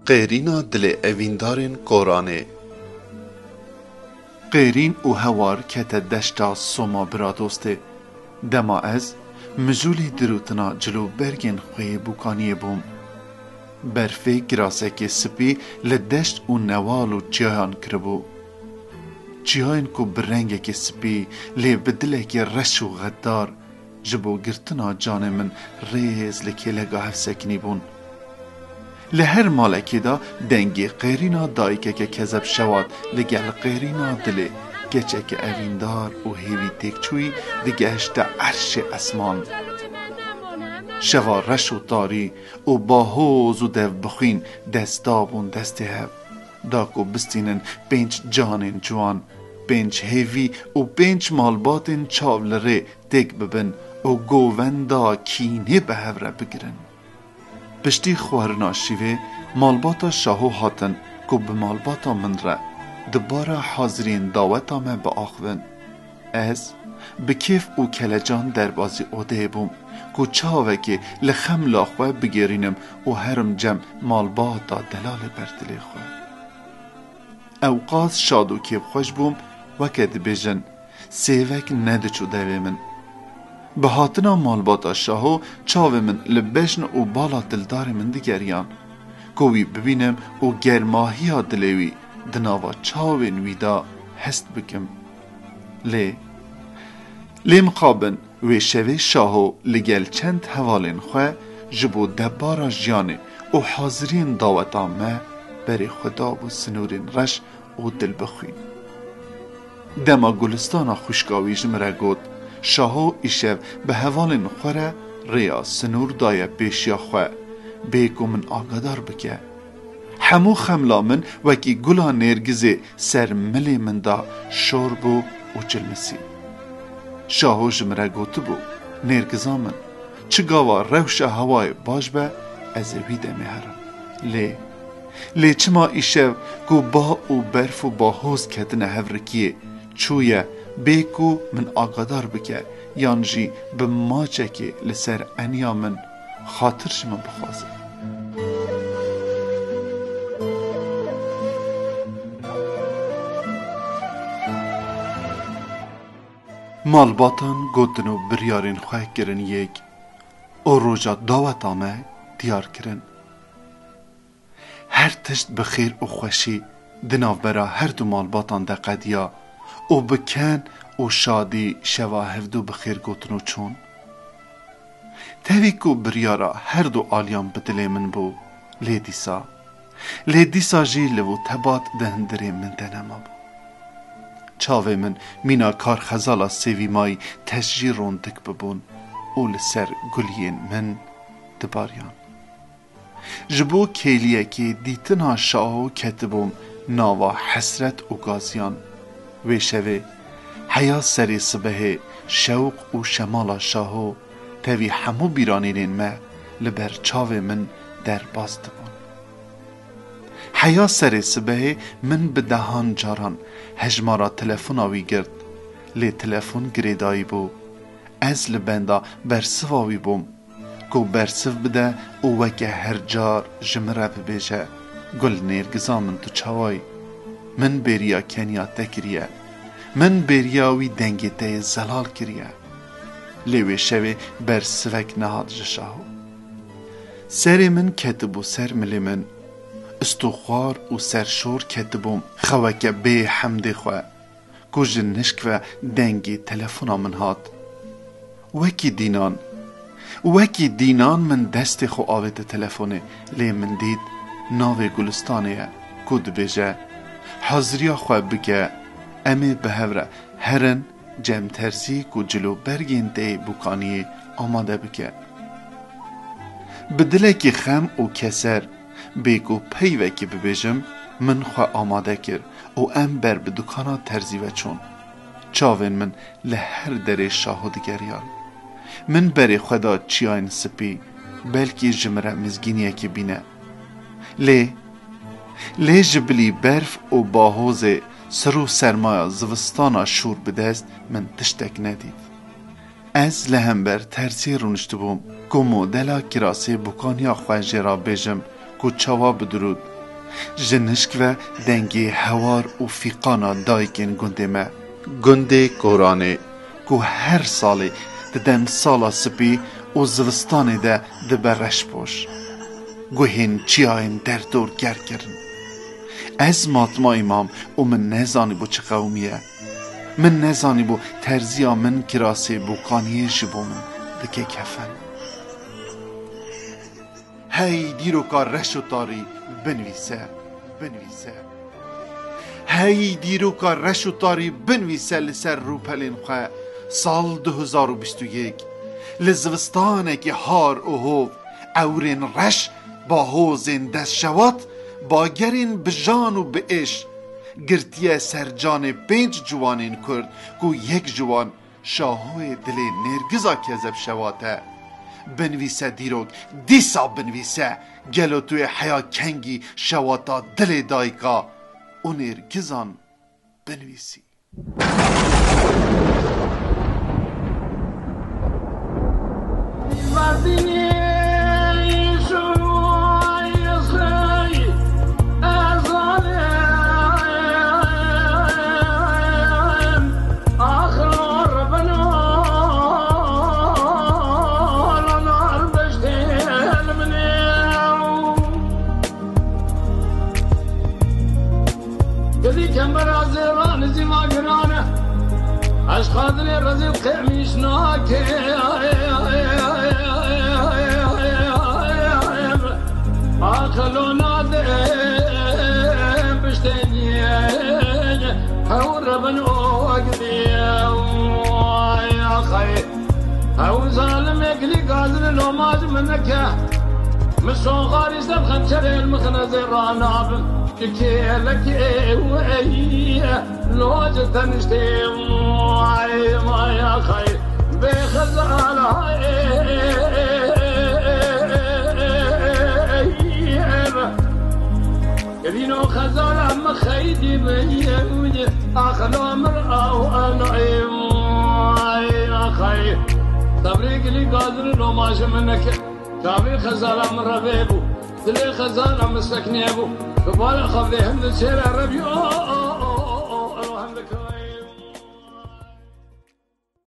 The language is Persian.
قیرینا دل اویندارین قرانه قیرین او هوار کت دشتا سوما برادوسته دما از مجولی دروتنا جلو برگن خوی بوکانی بوم برفی گراسک سپی لدشت او نوالو جیان کربو جیان کو برنگک سپی لی بدلک رش و غدار جبو گرتنا جان من ریز لکی لگاه سکنی بون لهر مالکی دا دنگی قیرینا دایکه که کذب شواد لگل قیرینا دلی گچه که اویندار و هیوی تکچوی دگهشت عرش اسمان شوا رش و تاری و با حوز و دو بخین دستابون دسته هف داکو بستینن پنج جانین جوان پنج هیوی و پنج مالباتین چاولره تک ببن و گووندا کینه به هفره بگرن پشتی خوارنا شیوه مالباتا شاهو هاتن که به مالباتا من را دباره حاضرین دعوتا من با آخوین از به کیف او کلجان در بازی اوده بوم که چاوه که لخم لاخوه بگیرینم و هرم جم مالباتا دلال بردلی خواه اوقات شاد و کیف خوش بوم وکد بیجن سیوک ندچو دوی من به هاتنا مالباتا شاهو چاوه من لبشن و بالا دلدار من دیگریان کوی ببینم و گرماهی ها دلوی دناوا چاوه نویدا هست بکم لی مقابن و شوه شاهو لگل چند حوالین خواه جبو دبارا جیانه و حاضرین داوتا ما بری خدا و سنورین رش و دل بخوین دما گلستانا خوشگاوی جمره گود شاهو ایشب به حوالین خوره ریا سنور دایه پیشیا خواه بیگو من آگادار بکه همو خملا من وکی گلا نرگزه سر ملی من دا شور بو و جلمسی شاهو جمره گوتو بو نرگزا من چگاوا روش هوای باش به از ویده مهرم لی چما ایشب گو با و برف و با حوز کدن هفرکیه چویه بیکو من آگادار بکه یانجی به ماچه که لسر انیا من خاطرش من بخوازه مالباتان گوتن و بریارین خواه کرن یک او روژا داوت آمه دیار کرن هر تشت بخیر و خوشی دناو برا هر دو مالباتان ده قدیا او بکن و شادی شوا هفدو بخیر گوتن و چون تاوی کو بریارا هر دو آلیان بدلی من بو لیدیسا جی لو تبات دهندری من دنما بو چاوه من مینا کار خزالا سیوی مای تشجی روندک ببون او لسر گلین من دباریان جبو کلیه که دیتنا شاهو کتبوم ناوا حسرت و گازیان و شوه حیا سری صبح شوق و شمال شاهو تاوی همو بیرانین ما لبر چاوه من در باز دبون حیا سری صبح من به دهان جاران هجمارا تلفون آوی گرد لی تلفون گریدایی بو از لبندا برسف آوی بوم کو برسف بده او وکه هر جار جمره ببیجه گل نیرگزا من تو چاوای من بریا کنیا تکریه من بریاوی دنگی ته زلال کریه لیوی شوی برسفک نهاد جشاهو سر من کتبو سر ملی من استوخوار و سرشور کتبوم خوکه به حمد خواه کج نشک و دنگی تلفونا من هاد وکی دینان من دست خو آوید تلفونه لی من دید ناوی گلستانه کود بیجه حاضریا خواه بگه امی به هوره هرن جم ترسی کو جلو برگین دی بوکانی آماده بکه بدلکی خم و کسر بیگو پیوه که ببیجم من خواه آماده کر او ام بر به دکانا ترزی و چون چاوین من لهر در شاهدگریان من بری خدا چیاین سپی بلکی جمره مزگینیه که بینه لی جبلی برف و باهوزه سرو سرمایه زوستانا شور بدست من تشتک ندید از لهم بر ترسی رونشت بوم گمو دلا کراسی بکانیا خواه جرا بیجم کو چاوا بدرود جنشک و دنگی هوار و فیقانا دایکن گنده ما گنده کورانه که هر ساله ددن سالا سپی و زوستانه ده برش پوش گوهین چیاین در دور گر کرن از ماتما امام و من نزانی بو چه قومیه من نزانی بو ترزیا من کراسی بو قانیه شبو من دکه کفن هی دیرو کار رشو تاری بنویسه هی دیرو کار رشو تاری بنویسه لسر رو پلین خواه سال 2021 لزوستانه که هار و هوف اورین رش با هوزین دست شوات با گرین بجان و به اش گرتیه سرجان 5 جوانین کرد که یک جوان شاهوی دلی نرگزا کذب شواته بنویسه دیروگ دیسا بنویسه گلو توی حیا کنگی شواتا دل دایکا و نرگزان بنویسی عشق خاطري رزق قميش ناكي آخلو نادم بشتني هو ربن وقدي يا خي هو ظالم يقلي قادر لو ماج منك مسون خالي سب خنشر المخنزر راناب كيلك وأي لوج تنشتي ما يا خير بخزال يبينو خزال أما خيدي بيودي أخلو مرأة وأنا يا خير تبريك لي قادر لو ماش منك شافي خزال مرة بيبو دلي خزال مسكني أبو قبال خذهم السير الربيو